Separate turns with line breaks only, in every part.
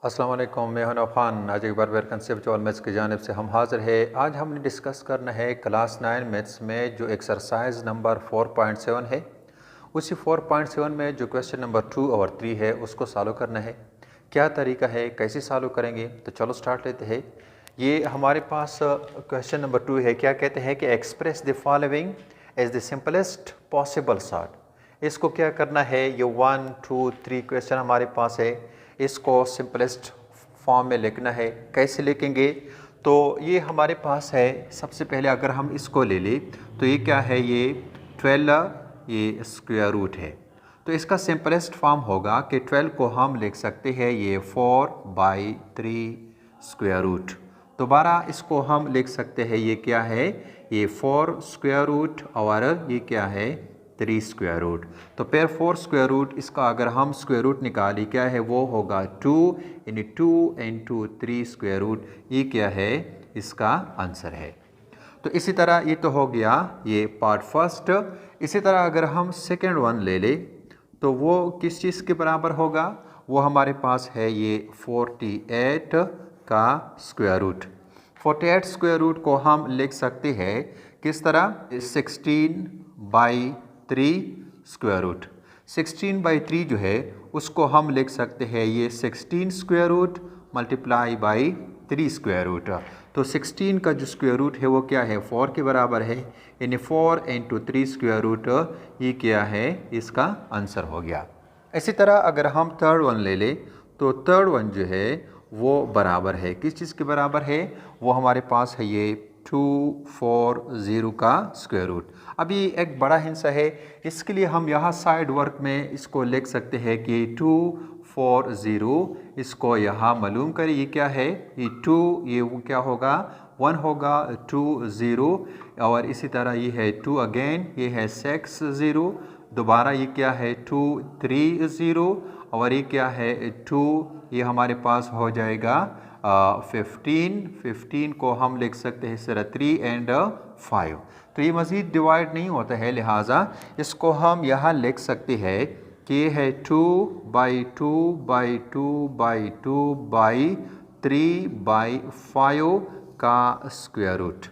अस्सलाम वालेकुम, मैं हूं खान। आज एक बार वेर कंसेप्चुअल मैथ्स की जानिब से हम हाज़िर है। आज हमने डिस्कस करना है क्लास 9 मैथ्स में जो एक्सरसाइज नंबर 4.7 है, उसी 4.7 में जो क्वेश्चन नंबर 2 और 3 है उसको सॉल्व करना है। क्या तरीका है, कैसे सॉल्व करेंगे, तो चलो स्टार्ट लेते हैं। ये हमारे पास क्वेश्चन नंबर 2 है। क्या कहते हैं कि express the following as the simplest possible surd. इसको क्या करना है, ये 1 2 3 क्वेश्चन हमारे पास है, इसको सिंपलेस्ट फॉर्म में लिखना है। कैसे लिखेंगे, तो ये हमारे पास है। सबसे पहले अगर हम इसको ले लें तो ये क्या है, ये 12 ये स्क्वायर रूट है। तो इसका सिंपलेस्ट फॉर्म होगा कि 12 को हम लिख सकते हैं ये 4/3 स्क्वायर रूट। दोबारा इसको हम लिख सकते हैं, ये क्या है, ये 4 स्क्वायर रूट और ये क्या है 3 स्क्वायर रूट। तो फिर 4 स्क्वायर रूट, इसका अगर हम स्क्वायर रूट निकालें क्या है, वो होगा 2 यानी 2 इंटू 3 स्क्वायर रूट। ये क्या है, इसका आंसर है। तो इसी तरह ये तो हो गया ये पार्ट फर्स्ट। इसी तरह अगर हम सेकेंड वन ले लें तो वो किस चीज़ के बराबर होगा, वो हमारे पास है ये 48 का स्क्वायर रूट। 48 स्क्वायर रूट को हम लिख सकते हैं किस तरह, 16/3 स्क्वायर रूट। 16/3 जो है उसको हम लिख सकते हैं ये 16 square root multiply by 3 square root. तो 16 का जो स्क्वायर रूट है वो क्या है, 4 के बराबर है, यानी 4 इंटू 3 स्क्वायर रूट ये क्या है, इसका आंसर हो गया। इसी तरह अगर हम थर्ड वन ले लें तो थर्ड वन जो है वो बराबर है, किस चीज़ के बराबर है, वो हमारे पास है ये 240 का स्क्वायर रूट। अभी एक बड़ा हिस्सा है, इसके लिए हम यहाँ साइड वर्क में इसको लिख सकते हैं कि 240, इसको यहाँ मालूम करें ये क्या है, ये 2 ये वो क्या होगा 1 होगा, 20 और इसी तरह ये है 2 अगेन, ये है 60, दोबारा ये क्या है 230 और ये क्या है 2, ये हमारे पास हो जाएगा 15 को हम लिख सकते हैं इस तरह 3 एंड 5। तो ये मज़ीद डिवाइड नहीं होता है, लिहाजा इसको हम यहाँ लिख सकते हैं कि ये है 2/2/2/2/3/5 का स्क्वायर रूट।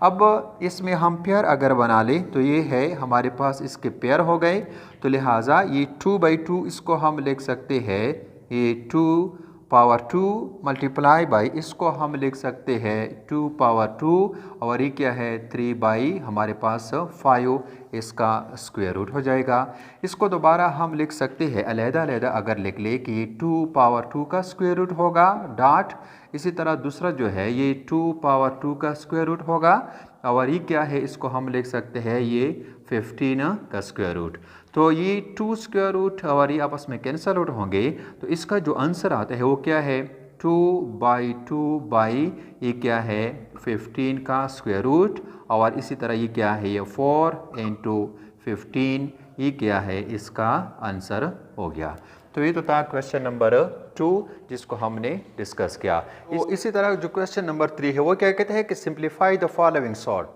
अब इसमें हम पेयर अगर बना लें तो ये है हमारे पास इसके पेयर हो गए, तो लिहाजा ये 2/2 इसको हम लिख सकते हैं ये 2/2 मल्टीप्लाई बाई इसको हम लिख सकते हैं 2/2 और ये क्या है 3 हमारे पास 5, इसका स्क्वायर रूट हो जाएगा। इसको दोबारा हम लिख सकते हैं अलहदा अगर लिख ले कि 2/2 का स्क्वायर रूट होगा डॉट, इसी तरह दूसरा जो है ये 2/2 का स्क्वायर रूट होगा और ये क्या है, इसको हम लिख सकते हैं ये 15 का स्क्वायर रूट। तो ये 2 स्क्वायर रूट और ये आपस में कैंसल आउट होंगे, तो इसका जो आंसर आता है वो क्या है 2/2 ये क्या है 15 का स्क्वायर रूट और इसी तरह ये क्या है ये 4 इंटू 15, ये क्या है, इसका आंसर हो गया। तो ये तो था क्वेश्चन नंबर 2 जिसको हमने डिस्कस किया। इसी तरह जो क्वेश्चन नंबर 3 है वो क्या कहते हैं कि सिंप्लीफाई द फॉलोइंग सॉर्ट।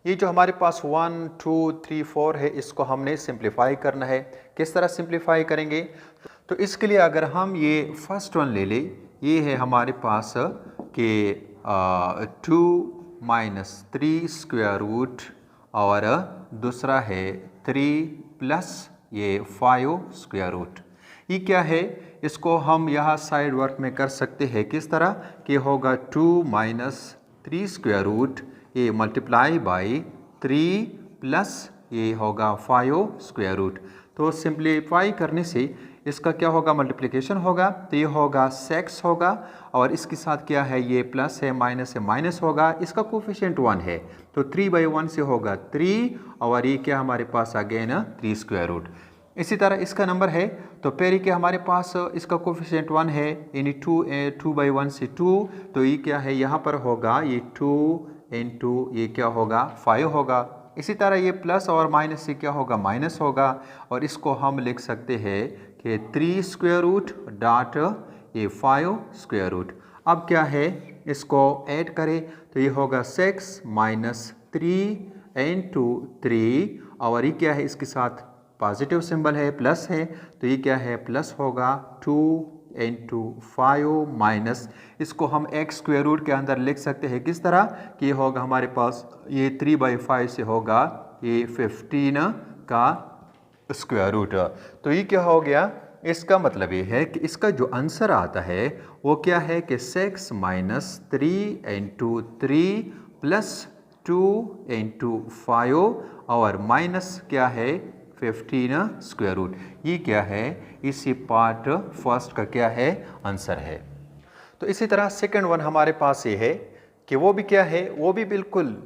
ये जो हमारे पास 1 2 3 4 है इसको हमने सिंप्लीफाई करना है। किस तरह सिंप्लीफाई करेंगे, तो इसके लिए अगर हम ये फर्स्ट वन ले लें, ये है हमारे पास कि 2 - 3 स्क्वायर रूट और दूसरा है 3 प्लस ये 5 स्क्वायर रूट। ये क्या है, इसको हम यहाँ साइड वर्क में कर सकते हैं किस तरह कि होगा 2 - 3 स्क्वायर रूट ये मल्टीप्लाई बाई 3 प्लस ये होगा 5 स्क्वायर रूट। तो सिंप्लीफाई करने से इसका क्या होगा, मल्टीप्लिकेशन होगा, तो ये होगा 6 होगा और इसके साथ क्या है ये प्लस है माइनस है माइनस होगा, इसका कोफिशिएंट 1 है तो 3/1 से होगा 3 और ये क्या हमारे पास अगेन 3 स्क्वायर रूट। इसी तरह इसका नंबर है तो फिर के हमारे पास इसका कोफिशिएंट 1 है, यानी 2/1 से 2, तो ये क्या है यहाँ पर होगा ये 2 इंटू ये क्या होगा 5 होगा। इसी तरह ये प्लस और माइनस से क्या होगा माइनस होगा और इसको हम लिख सकते हैं कि 3 स्क्वायर रूट डॉट ये 5 स्क्वायर रूट। अब क्या है, इसको ऐड करें तो ये होगा 6 - 3 इंटू 3 और ये क्या है, इसके साथ पॉजिटिव सिंबल है प्लस है, तो ये क्या है प्लस होगा 2 इंटू 5 माइनस, इसको हम एक्स स्क्वायर रूट के अंदर लिख सकते हैं किस तरह कि ये होगा हमारे पास ये 3/5 से होगा ये 15 का स्क्वायर रूट। तो ये क्या हो गया, इसका मतलब ये है कि इसका जो आंसर आता है वो क्या है कि 6 माइनस 3 इंटू 3 प्लस 2 इंटू 5 और माइनस क्या है 15 स्क्वायर रूट। ये क्या है, इसी पार्ट फर्स्ट का क्या है आंसर है। तो इसी तरह सेकंड वन हमारे पास ये है कि वो भी क्या है, वो भी बिल्कुल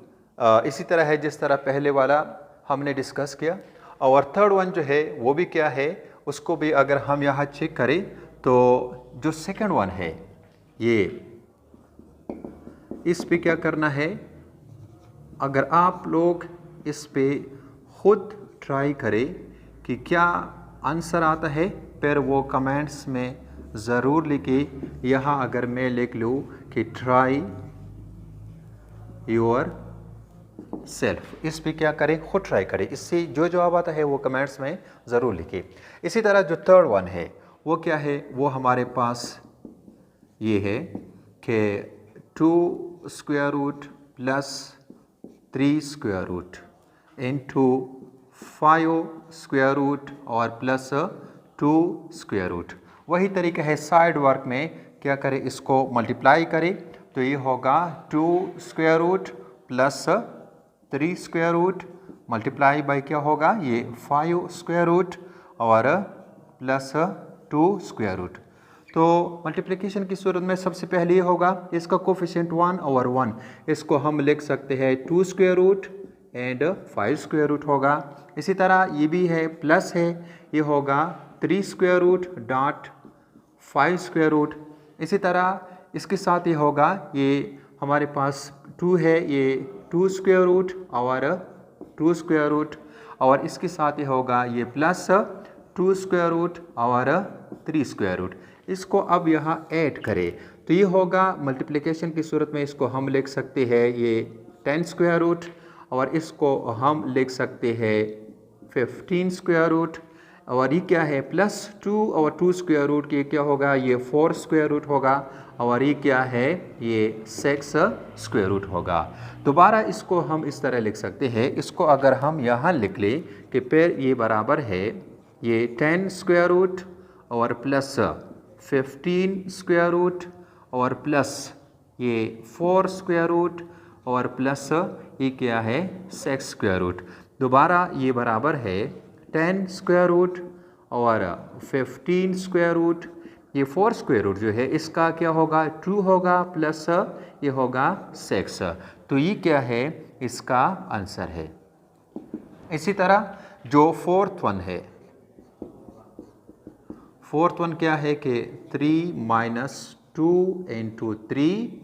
इसी तरह है जिस तरह पहले वाला हमने डिस्कस किया। और थर्ड वन जो है वो भी क्या है, उसको भी अगर हम यहाँ चेक करें तो जो सेकंड वन है ये इस पे क्या करना है, अगर आप लोग इस पे खुद ट्राई करें कि क्या आंसर आता है, फिर वो कमेंट्स में ज़रूर लिखें। यहाँ अगर मैं लिख लूँ कि ट्राई योर सेल्फ, इस पे क्या करें, खुद ट्राई करें। इससे जो जवाब आता है वो कमेंट्स में ज़रूर लिखें। इसी तरह जो थर्ड वन है वो क्या है, वो हमारे पास ये है कि 2 square root plus 3 square root into 5 square root और प्लस 2 स्क्वायर रूट। वही तरीका है साइड वर्क में, क्या करें, इसको मल्टीप्लाई करें तो ये होगा 2 square root plus 3 square root multiply by क्या होगा ये 5 स्क्वायर रूट और प्लस 2 स्क्वायर रूट। तो मल्टीप्लिकेशन की सूरत में सबसे पहले ये होगा इसका कोफिशिएंट 1 और 1, इसको हम लिख सकते हैं 2 square root and 5 square root होगा। इसी तरह ये भी है प्लस है, ये होगा 3 square root dot 5 square root. इसी तरह इसके साथ ये होगा, ये हमारे पास 2 है, ये 2 स्क्वायर रूट और 2 स्क्वायर रूट, और इसके साथ ये होगा ये प्लस 2 स्क्वायर रूट और 3 स्क्वायर रूट। इसको अब यहाँ ऐड करें तो ये होगा मल्टीप्लिकेशन की सूरत में, इसको हम लिख सकते हैं ये 10 स्क्वायर रूट और इसको हम लिख सकते हैं 15 स्क्वायर रूट, और ये क्या है प्लस 2 और 2 स्क्वायर रूट के क्या होगा ये 4 स्क्वायर रूट होगा, और ये क्या है ये 6 स्क्वायर रूट होगा। दोबारा इसको हम इस तरह लिख सकते हैं, इसको अगर हम यहाँ लिख लें कि फिर ये बराबर है ये 10 स्क्वायर रूट और प्लस 15 स्क्वायर रूट और प्लस ये 4 स्क्वायर रूट और प्लस ये क्या है 6 स्क्वायर रूट। दोबारा ये बराबर है 10 स्क्वायर रूट और 15 स्क्वायर रूट, ये 4 स्क्वायर रूट जो है इसका क्या होगा 2 होगा प्लस ये होगा 6। तो ये क्या है इसका आंसर है। इसी तरह जो फोर्थ वन है, फोर्थ वन क्या है कि 3 माइनस 2 इंटू 3,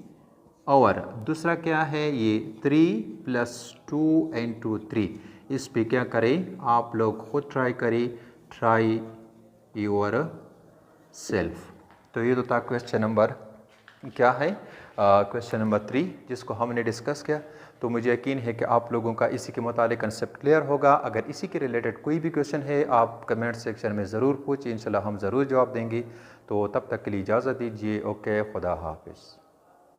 और दूसरा क्या है ये 3 प्लस 2 इंटू 3। इस पे क्या करें, आप लोग खुद ट्राई करें, ट्राई योर सेल्फ। तो ये तो था क्वेश्चन नंबर क्या है, क्वेश्चन नंबर 3 जिसको हमने डिस्कस किया। तो मुझे यकीन है कि आप लोगों का इसी के मुतालिक कंसेप्ट क्लियर होगा। अगर इसी के रिलेटेड कोई भी क्वेश्चन है आप कमेंट सेक्शन में ज़रूर पूछिए, इंशाल्लाह हम ज़रूर जवाब देंगे। तो तब तक के लिए इजाज़त दीजिए। ओके, खुदा हाफिज़।